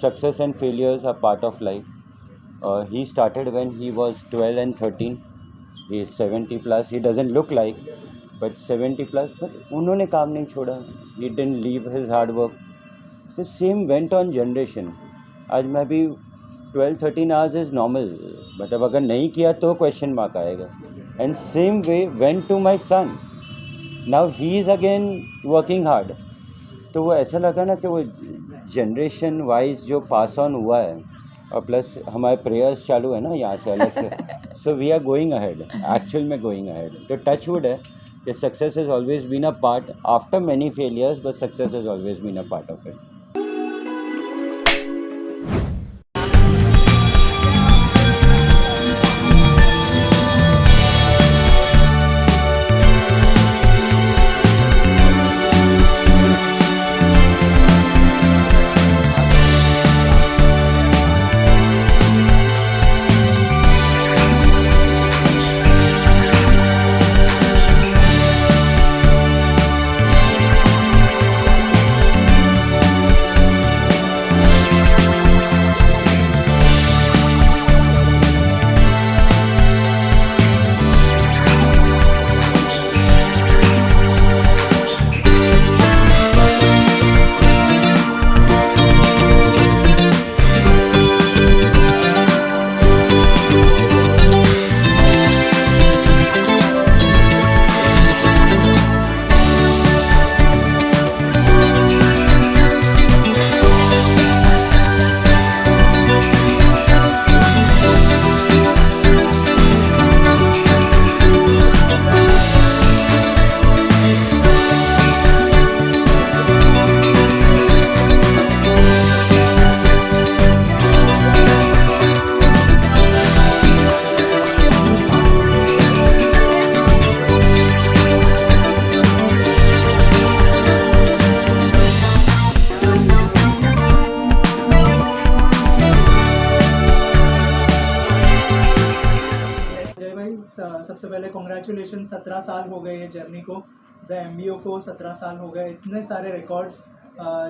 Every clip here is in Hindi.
success and failures are part of life. He started when he was 12 and 13. He is 70 plus. He doesn't look like, but 70 plus. But उन्होंने काम नहीं छोड़ा. He didn't leave his hard work. So same went on generation. आज मैं भी 12-13 hours is normal. मतलब अगर नहीं किया तो question mark आएगा. And same way went to my son. Now he is again working hard. तो वो ऐसा लगा ना कि वो जनरेशन वाइज जो पास ऑन हुआ है और प्लस हमारे प्रेयर्स चालू है ना यहाँ से अलग से. So we are going ahead, actual में गोइंग अहेड. तो टच वुड है कि success has always been a part after many failures, but success has always been a part of it. सबसे पहले कॉन्ग्रेचुलेशन. 17 साल हो गए ये जर्नी को, द MBO को 17 साल हो गए. इतने सारे रिकॉर्ड्स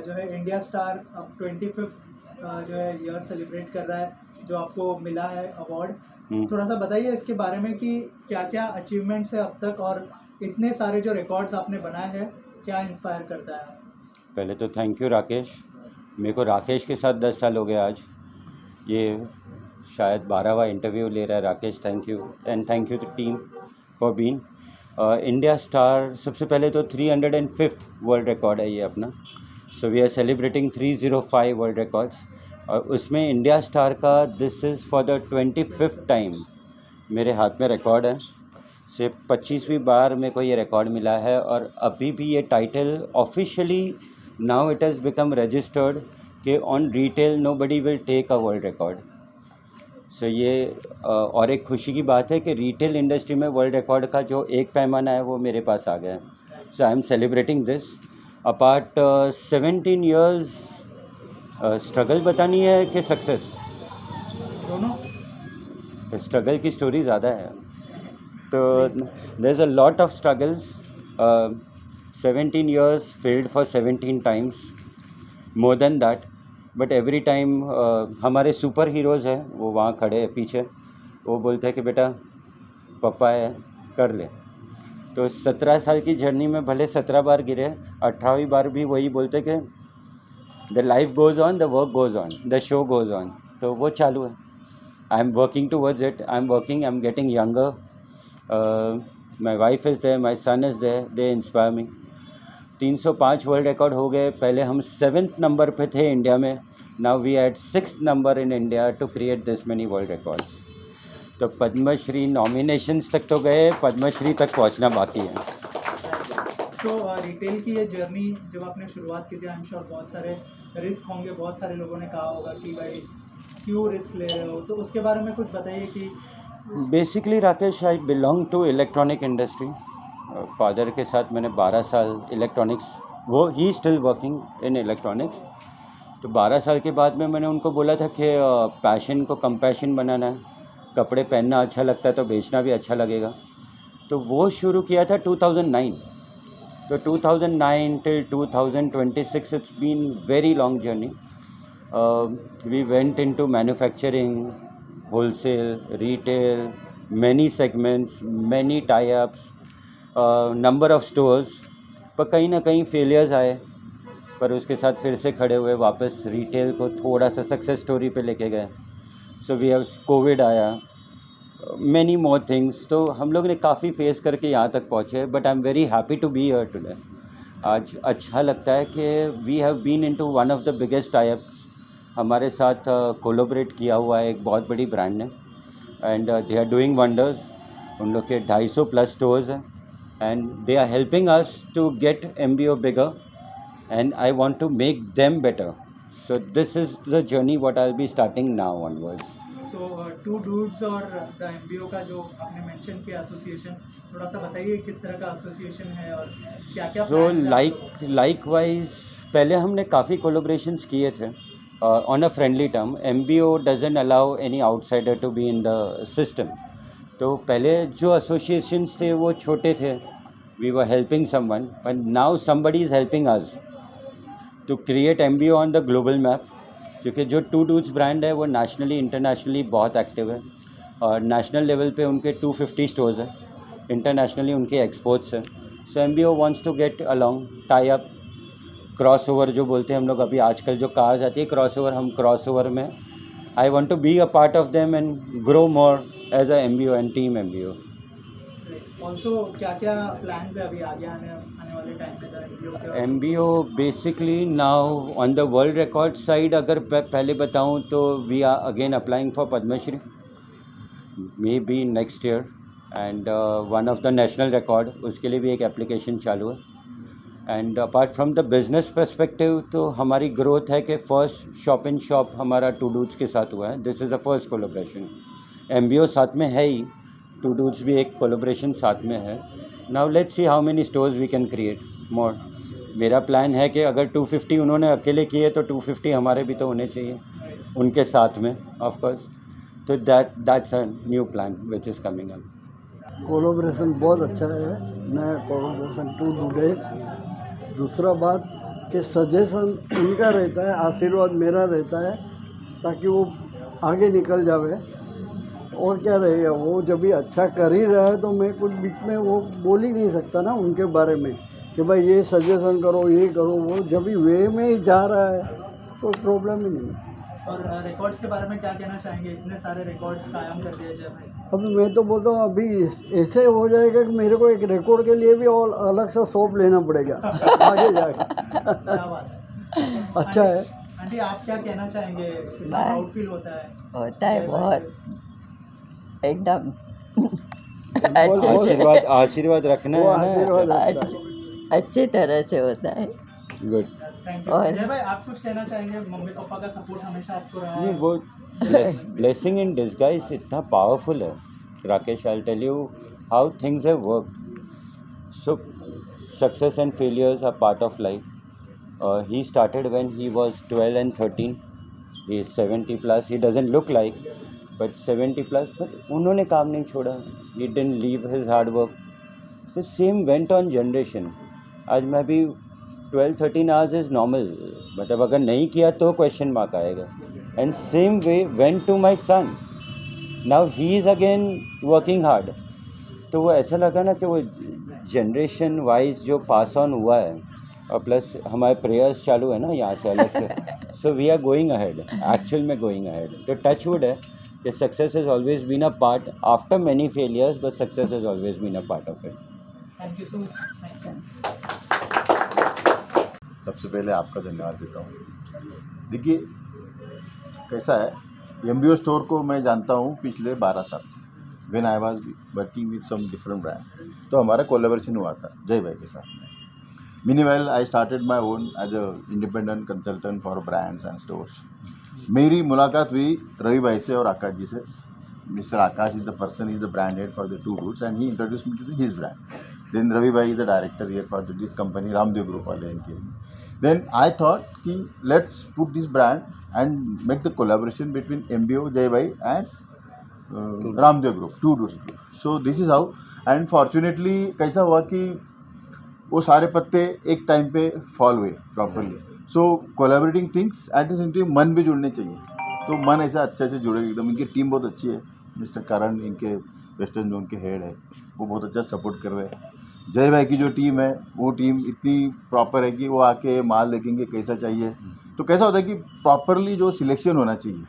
जो है इंडिया स्टार अब 25th जो है ईयर सेलिब्रेट कर रहा है, जो आपको मिला है अवार्ड. थोड़ा सा बताइए इसके बारे में कि क्या क्या अचीवमेंट्स है अब तक और इतने सारे जो रिकॉर्ड्स आपने बनाए हैं, क्या इंस्पायर करता है? पहले तो थैंक यू राकेश. मेरे को राकेश के साथ 10 साल हो गए आज. ये शायद 12वां इंटरव्यू ले रहा है Rakesh. Thank you and thank you to team for being India Star. सबसे पहले तो 305th वर्ल्ड रिकॉर्ड है ये अपना. So we are celebrating 305 world records और उसमें इंडिया स्टार का this is for the 25th time मेरे हाथ में रिकॉर्ड है. सिर्फ 25वीं बार मेरे को ये रिकॉर्ड मिला है और अभी भी ये title officially now it has become registered कि on retail nobody will take a world record. So ये और एक खुशी की बात है कि रिटेल इंडस्ट्री में वर्ल्ड रिकॉर्ड का जो एक पैमाना है वो मेरे पास आ गया है. So I am celebrating this. Apart 17 years struggle बतानी है कि सक्सेस? दोनों. स्ट्रगल की स्टोरी ज़्यादा है. तो there is a lot of struggles. 17 years failed for 17 times, more than that. But every time हमारे सुपर हीरोज़ हैं वो वहाँ खड़े हैं पीछे. वो बोलते हैं कि बेटा पापा है कर ले. तो 17 साल की जर्नी में भले 17 बार गिरे, 18वीं बार भी वही बोलते कि the life goes on, the work goes on, the show goes on. तो वो चालू है. I am working towards it. I am working, I am getting younger. My wife is there, my son is there, they inspire me. 305 world record हो गए. पहले हम 7th नंबर पे थे इंडिया में. Now we at 6th number in India to create this many world records. तो पद्मश्री नॉमिनेशंस तक तो गए, पद्मश्री तक पहुंचना बाकी है. तो रिटेल की ये जर्नी जब आपने शुरुआत की थी, आई एम श्योर बहुत सारे रिस्क होंगे. बहुत सारे लोगों ने कहा होगा कि भाई क्यों रिस्क ले रहे हो, तो उसके बारे में कुछ बताइए. कि basically Rakesh, I belong to electronic industry. Father के साथ मैंने 12 साल इलेक्ट्रॉनिक्स, वो ही स्टिल वर्किंग इन इलेक्ट्रॉनिक्स. तो 12 साल के बाद में मैंने उनको बोला था कि पैशन को कंपैशन बनाना है. कपड़े पहनना अच्छा लगता है तो बेचना भी अच्छा लगेगा. तो वो शुरू किया था 2009. तो 2009 till 2026 it's been very long journey. We went into manufacturing, wholesale, retail, many segments, many tie-ups, number of stores. पर कहीं ना कहीं फेलियर्स आए, पर उसके साथ फिर से खड़े हुए, वापस रिटेल को थोड़ा सा सक्सेस स्टोरी पे लेके गए. सो वी हैव कोविड आया, मैनी मोर थिंग्स. तो हम लोग ने काफ़ी फेस करके यहाँ तक पहुँचे. But I am very happy to be here today. आज अच्छा लगता है कि we have been into one of the biggest types. हमारे साथ कोलोबरेट किया हुआ है एक बहुत बड़ी ब्रांड ने, and they are doing wonders. उन लोग के 250 प्लस स्टोर्स हैं, and they are helping us to get MBO bigger, and I want to make them better. So this is the journey what I'll be starting now onwards. So Two Dudes और द MBO का जो आपने मेंशन किया एसोसिएशन, थोड़ा सा बताइए किस तरह का एसोसिएशन है और क्या क्या So likewise पहले हमने काफ़ी collaborations किए थे on a friendly term. MBO doesn't allow any outsider to be in the system. तो पहले जो associations थे वो छोटे थे. We were helping someone, but now somebody is helping us to create MBO on the global map. क्योंकि जो टू डूड्स ब्रांड है वो नेशनली इंटरनेशनली बहुत एक्टिव है, और नेशनल लेवल पे उनके 250 स्टोर्स हैं, इंटरनेशनली उनके एक्सपोर्ट्स हैं. So MBO wants to get along, tie up, cross over जो बोलते हैं हम लोग. अभी आजकल जो कार्स आती है क्रॉस ओवर, हम क्रॉस ओवर में I want to be a part of them and grow more as a MBO and team MBO. Also क्या क्या प्लान्स है अभी आगे आने वाले टाइम पे MBO के? MBO basically now on the world record side अगर पहले बताऊं तो we are again applying for Padmashri, maybe next year, and one of the national record, उसके लिए भी एक एप्लीकेशन चालू है. And apart from the business perspective तो हमारी ग्रोथ है कि फर्स्ट शॉप इन शॉप हमारा टू डूड्स के साथ हुआ है. This is the first collaboration. MBO साथ में है ही, टू डूड्स भी एक कोलैबोरेशन साथ में है. Now let's see how many stores we can create more. मेरा प्लान है कि अगर 250 उन्होंने अकेले किए तो 250 हमारे भी तो होने चाहिए उनके साथ में, ऑफ कोर्स. तो that's a new plan which is coming up. Collaboration बहुत अच्छा है, नया कोलैबोरेशन टू डूडेज. दूसरा बात कि सजेशन उनका रहता है, आशीर्वाद मेरा रहता है, ताकि वो आगे निकल जावे. और क्या रहेगा, वो जब भी अच्छा कर ही रहा है तो मैं कुछ बीच में वो बोल ही नहीं सकता ना उनके बारे में कि भाई ये सजेशन करो, ये करो. वो जब भी वे में ही जा रहा है तो प्रॉब्लम ही नहीं. और रिकॉर्ड्स के बारे में क्या कहना चाहेंगे? इतने सारे रिकॉर्ड्स कायम कर दिए जय भाई. अभी मैं तो बोलता हूँ अभी ऐसे हो जाएगा कि मेरे को एक रिकॉर्ड के लिए भी और अलग सा शॉप लेना पड़ेगा आगे जाके. क्या बात है. अच्छा है. आंटी आप क्या कहना चाहेंगे? कितना प्राउड फील होता है बहुत एकदम आशीर्वाद रखना वो है ना. आशीर्वाद रहता है. अच्छी तरह से होता है. गुड. Thank you. और- जय भाई आप कुछ कहना चाहेंगे? मम्मी पापा का सपोर्ट हमेशा आपको रहा नहीं, है. वो ब्लेसिंग इन डिस्गाइज इतना पावरफुल है. Rakesh, I tell you how things have worked. So success and failures are part of life. He started when he was 12 and 13. He is 70 plus. He doesn't look like, but 70 plus. But उन्होंने काम नहीं छोड़ा. He didn't leave his hard work. So same went on generation. आज मैं भी 12-13 आवर्स इज़ नॉर्मल, मतलब अगर नहीं किया तो क्वेश्चन मार्क आएगा. And same way went to my son. Now he is again working hard. तो वो ऐसा लगा ना कि वो जनरेशन वाइज जो पास ऑन हुआ है, और प्लस हमारे प्रेयर्स चालू है ना यहाँ से अलग से. So we are going ahead, actual में गोइंग अहेड. तो टच वुड है कि success has always been a part after many failures, but success has always been a part of it. Thank you so much. सबसे पहले आपका धन्यवाद देता हूँ. देखिए कैसा है, MBO स्टोर को मैं जानता हूँ पिछले 12 साल से. When I was working with some different brand, तो हमारा कोलैबोरेशन हुआ था जय भाई के साथ में. Meanwhile I started my own as a independent consultant for brands and stores. मेरी मुलाकात हुई रवि भाई से और आकाश जी से. Mr. Akash is the person, he is the brand head for the Two Roots, and he introduced me to his brand. Then Ravi Bhai is the director here for this company, Ramdev Group wale इनके. Then I thought कि let's put this brand and make the collaboration between MBO, Jai Bhai and Ramdev Group, Two Roots Group. So this is how, and fortunately कैसा हुआ कि वो सारे पत्ते एक टाइम पे फॉल हुए properly. So collaborating things at the same time मन भी जुड़ने चाहिए, तो मन ऐसा अच्छे से जुड़े एकदम। इनकी टीम बहुत अच्छी है, मिस्टर करण इनके वेस्टर्न जोन के हेड है, वो बहुत अच्छा सपोर्ट कर रहे हैं। जय भाई की जो टीम है वो टीम इतनी प्रॉपर है कि वो आके माल देखेंगे कैसा चाहिए, तो कैसा होता है कि प्रॉपरली जो सिलेक्शन होना चाहिए,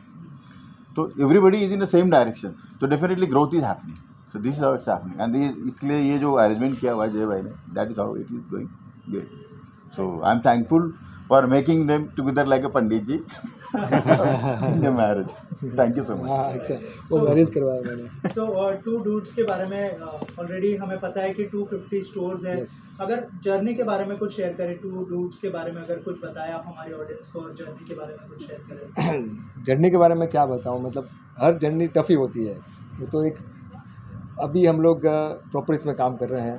तो everybody is in the same direction, तो definitely growth is happening. So this is how it's happening and इसलिए ये जो अरेंजमेंट किया हुआ है जय भाई ने, that is how it is going great. So I am thankful for making them together like a pandit ji in the marriage. Thank you so much. हाँ अच्छा, वो मैरिज करवाया मैंने। सो टू डूड्स के बारे में ऑलरेडी हमें पता है कि 250 स्टोर्स हैं। Yes. अगर जर्नी के बारे में कुछ शेयर करें, टू डूड्स के बारे में अगर कुछ बताएं आप हमारे ऑडियंस को, और जर्नी के बारे में कुछ शेयर करें। जर्नी के बारे में क्या बताऊँ, मतलब हर जर्नी टफ ही होती है। वो तो एक अभी हम लोग प्रॉपर इसमें काम कर रहे हैं,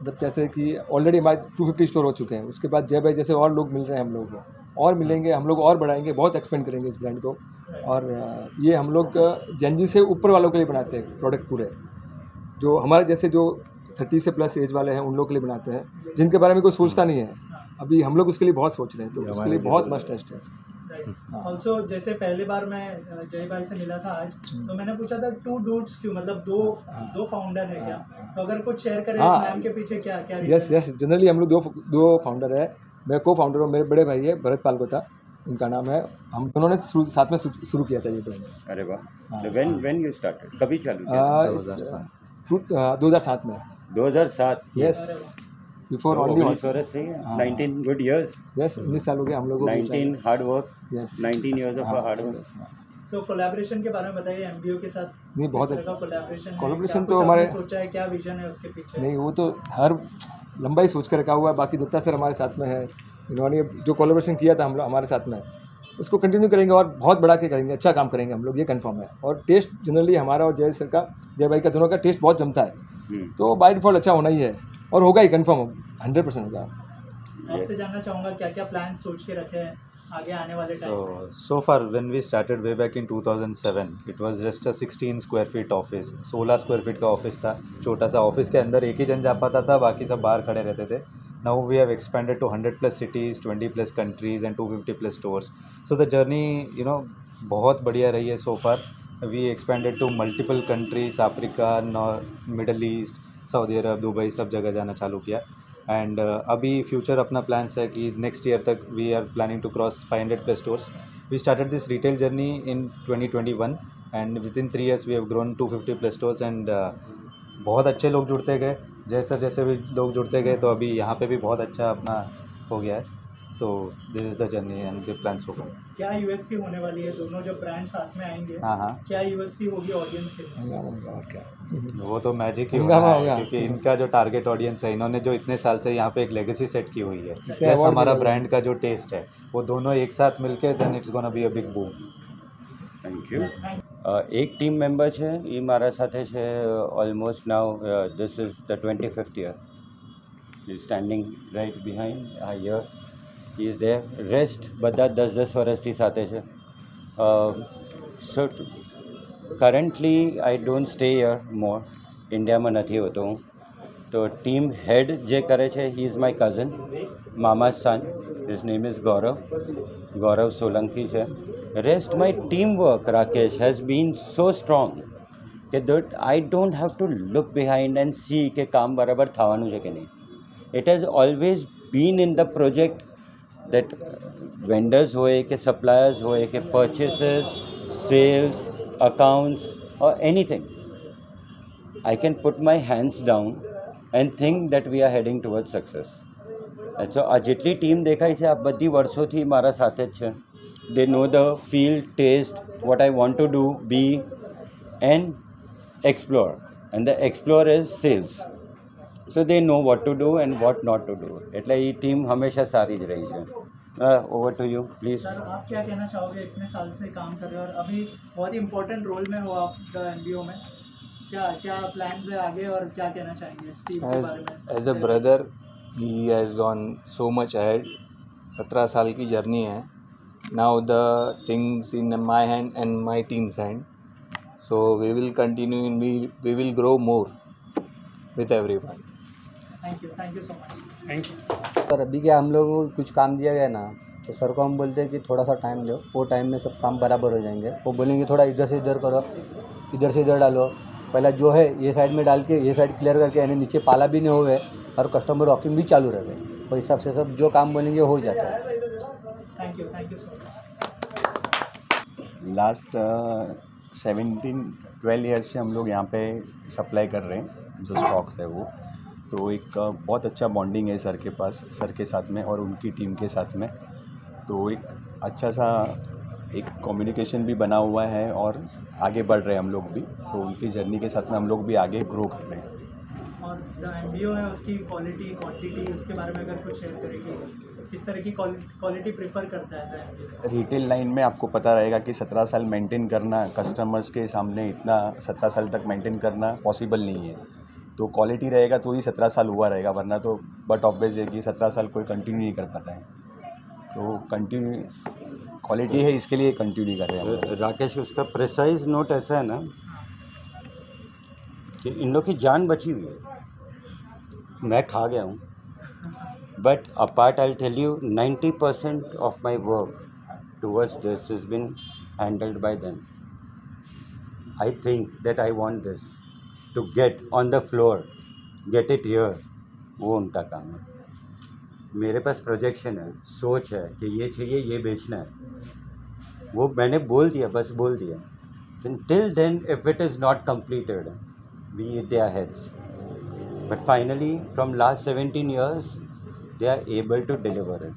मतलब कैसे कि ऑलरेडी हमारे 250 स्टोर हो चुके हैं। उसके बाद जय भाई जैसे और लोग मिल रहे हैं हम लोग को, और मिलेंगे, हम लोग और बढ़ाएंगे, बहुत एक्सपेंड करेंगे इस ब्रांड को। और ये हम लोग जेनजी से ऊपर वालों के लिए बनाते हैं प्रोडक्ट पूरे, जो हमारे जैसे जो 30 से प्लस एज वाले हैं उन लोग के लिए बनाते हैं, जिनके बारे में कोई सोचता नहीं है। अभी हम लोग उसके लिए बहुत सोच रहे हैं, तो उसके लिए बहुत मस्त टेस्ट है। ऑल्सो जैसे पहली बार मैं जय भाई से मिला था आज, तो मैंने पूछा था टू डूड्स क्यों, मतलब दो फाउंडर है क्या? तो अगर कुछ शेयर करें इस नाम के पीछे क्या क्या यस reason है? यस, जनरली हम लोग दो फाउंडर है। मैं को फाउंडर हूँ, मेरे बड़े भाई है भरत पालकोता, उनका नाम है। हम दोनों ने साथ में शुरू किया था ये ब्रांड। अरे वाह। तो व्हेन यू स्टार्टेड, कभी चालू किया? 2007 में। 2007। यस, बिफोर ओनली 19 वर्ष सही है। 19 गुड इयर्स। यस, 19 साल हो गए हम लोगों को। 19 hard work. Yes, 19 years of hard work. So collaboration के बारे में बताइए, एमबीओ के साथ नहीं, बहुत किस तरह का कोलैबोरेशन collaboration तो हमारे- सोचा है, क्या विजन है उसके पीछे? नहीं, वो तो हर लंबा ही सोच कर रखा हुआ है। बाकी दत्ता सर हमारे साथ में है, इन्होंने जो कोलैबोरेशन किया था हम लोग हमारे साथ में, उसको कंटिन्यू करेंगे और बहुत बढ़ा के करेंगे, अच्छा काम करेंगे हम लोग, ये कंफर्म है। और टेस्ट जनरली हमारा और जय सर का, जय भाई का, दोनों का टेस्ट बहुत जमता है, तो बाय डिफॉल्ट अच्छा होना ही है और होगा ही, कंफर्म 100% होगा। आपसे जानना चाहूँगा क्या क्या प्लान सोच के रखे हैं आगे आने वाले time? So far when we started way back in 2007 it was just a 16 square feet office, 16 square feet का ऑफिस था, छोटा सा ऑफिस के अंदर एक ही जन जा पाता था, बाकी सब बाहर खड़े रहते थे। Now we have expanded to 100 plus cities, 20 plus countries and 250 plus stores. So the journey बहुत बढ़िया रही है so far. We expanded to multiple countries, Africa, Middle East, Saudi Arab, Dubai, सब जगह जाना चालू किया। एंड अभी फ्यूचर अपना प्लान्स है कि नेक्स्ट ईयर तक we are planning to cross 500 plus stores. We started this retail journey in 2021 and within 3 years we have grown 250 plus stores and बहुत अच्छे लोग जुड़ते गए, जैसे भी लोग जुड़ते गए, तो अभी यहाँ पे भी बहुत अच्छा अपना हो गया है। तो this is the journey and the plans for. क्या यूएसपी होने वाली है? दोनों जब ब्रांड साथ में आएंगे, हाँ, क्या यूएसपी होगी ऑडियंस के लिए? और क्या, वो तो मैजिक ही हंगामा होगा, होगा। क्योंकि इनका जो टारगेट ऑडियंस है, इन्होंने जो इतने साल से यहाँ पे एक लेगेसी सेट की हुई है, इतने प्लस award हमारा मिले हुए ब्रांड का जो टेस्ट है, वो दोनों एक साथ मिलके then it's gonna be a big boom. Thank you. એક ટીમ મેમ્બર છે એ મારા સાથે છે almost now this is the 25th year. He is standing right behind here. He is there. Rest બધા 10-10 વર્ષથી સાથે છે. So currently I don't stay here more. ઇન્ડિયામાં નથી હોતો હું. તો ટીમ હેડ જે કરે છે હી ઇઝ માય કઝન, મામા's son. His name is Gaurav Solanki છે. Rest my teamwork, Rakesh, has been so strong that I don't have to look behind and see કે કામ બરાબર થવાનું છે કે નહીં. It has always been in the project that vendors હોય કે suppliers હોય કે purchases, sales, accounts or anything, I can put my hands down and think that we are heading towards success. So આ જેટલી ટીમ દેખાય છે આ બધી વર્ષોથી મારા સાથે જ છે. They know the field, taste, what I want to do, be and explore. And the explore is sales. So they know what to do and what not to do. એટલે એ ટીમ હંમેશા સારી જ રહી છે. Over to you, please. Sir आप क्या कहना चाहोगे? इतने साल से काम कर रहे हो और अभी बहुत इम्पोर्टेंट रोल में हो आप द एमबीओ में, क्या क्या प्लान्स है आगे और क्या कहना चाहेंगे इस टीम के बारे में? As a brother he has gone so much ahead. 17 साल की जर्नी है। Now the things in my hand and my teams hand, so we will continue in we will grow more with everyone. Thank you so much. पर अभी क्या हम लोग को कुछ काम दिया गया ना, तो सर को हम बोलते हैं कि थोड़ा सा टाइम दो, वो टाइम में सब काम बराबर हो जाएंगे। वो बोलेंगे थोड़ा इधर से इधर करो, इधर से इधर डालो, पहले जो है ये साइड में डाल के ये साइड क्लियर करके, यानी नीचे पाला भी नहीं हुए और कस्टमर वॉकिंग भी चालू रहे, तो हिसाब से सब जो काम बोलेंगे हो जाता है। Thank you so much. Last 17-12 years से हम लोग यहाँ पे सप्लाई कर रहे हैं जो स्टॉक्स है वो, तो एक बहुत अच्छा बॉन्डिंग है सर के पास, सर के साथ में और उनकी टीम के साथ में, तो एक अच्छा सा एक कम्युनिकेशन भी बना हुआ है और आगे बढ़ रहे हैं हम लोग भी, तो उनकी जर्नी के साथ में हम लोग भी आगे ग्रो कर रहे हैं। और जो MBO है उसकी क्वालिटी क्वांटिटी उसके बारे में अगर कुछ शेयर करेंगे, किस तरह की क्वालिटी प्रेफर करता है MBO? रिटेल लाइन में आपको पता रहेगा कि 17 साल मेंटेन करना कस्टमर्स के सामने, इतना 17 साल तक मेंटेन करना पॉसिबल नहीं है, तो क्वालिटी रहेगा तो ही 17 साल हुआ रहेगा, वरना तो बट ऑब्वियस है कि 17 साल कोई कंटिन्यू नहीं कर पाता है, तो कंटिन्यू क्वालिटी है, इसके लिए कंटिन्यू कर रहे हैं हम लोग। राकेश, उसका प्रिसाइज नोट ऐसा है ना कि इन लोग की जान बची हुई है, मैं खा गया हूँ, but apart I tell you 90% of my work towards this is been handled by them. I think that I want this to get on the floor, get it here, वो उनका काम है। मेरे पास प्रोजेक्शन है, सोच है कि ये चाहिए, ये बेचना है, वो मैंने बोल दिया, बस बोल दिया। Till then if it is not completed, we eat their heads. But finally, from last 17 years, they are able to deliver it.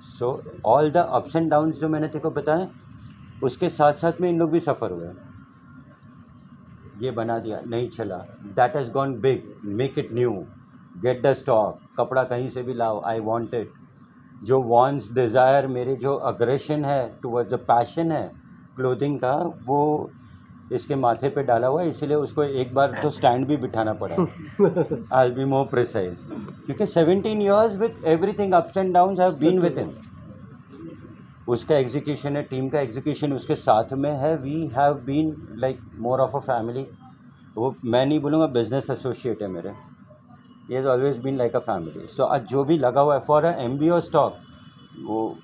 So all the ups and downs जो मैंने तेरे को बताया, उसके साथ साथ में इन लोग भी सफ़र हुए। ये बना दिया, नहीं चला, that has gone big, make it new, get the stock, कपड़ा कहीं से भी लाओ, I want it. जो wants, desire, मेरे जो aggression है towards the passion है क्लोथिंग का, वो इसके माथे पे डाला हुआ है, इसलिए उसको एक बार तो स्टैंड भी बिठाना पड़ा। आई बी मोर प्रिसाइज, क्योंकि 17 years with everything ups and downs have been with him. उसका एग्जीक्यूशन है, टीम का एग्जीक्यूशन उसके साथ में है। We have been like more of a family. वो मैं नहीं बोलूँगा, बिजनेस एसोसिएट है मेरे। He has always been like a family. So आज जो भी लगा हुआ है फॉर अ MBO स्टॉक, वो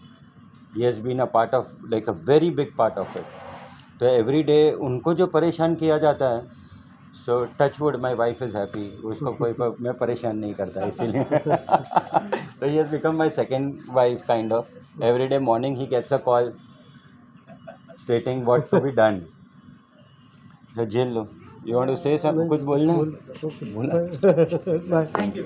he has been a part of, like a very big part of it. तो एवरी डे उनको जो परेशान किया जाता है, so touch wood my wife is happy, उसको कोई मैं परेशान नहीं करता इसीलिए। तो he has become my second wife kind of. Every day morning he gets a call stating what to be done. झेल लो। यू वांट टू से सब कुछ बोलना है? Thank you.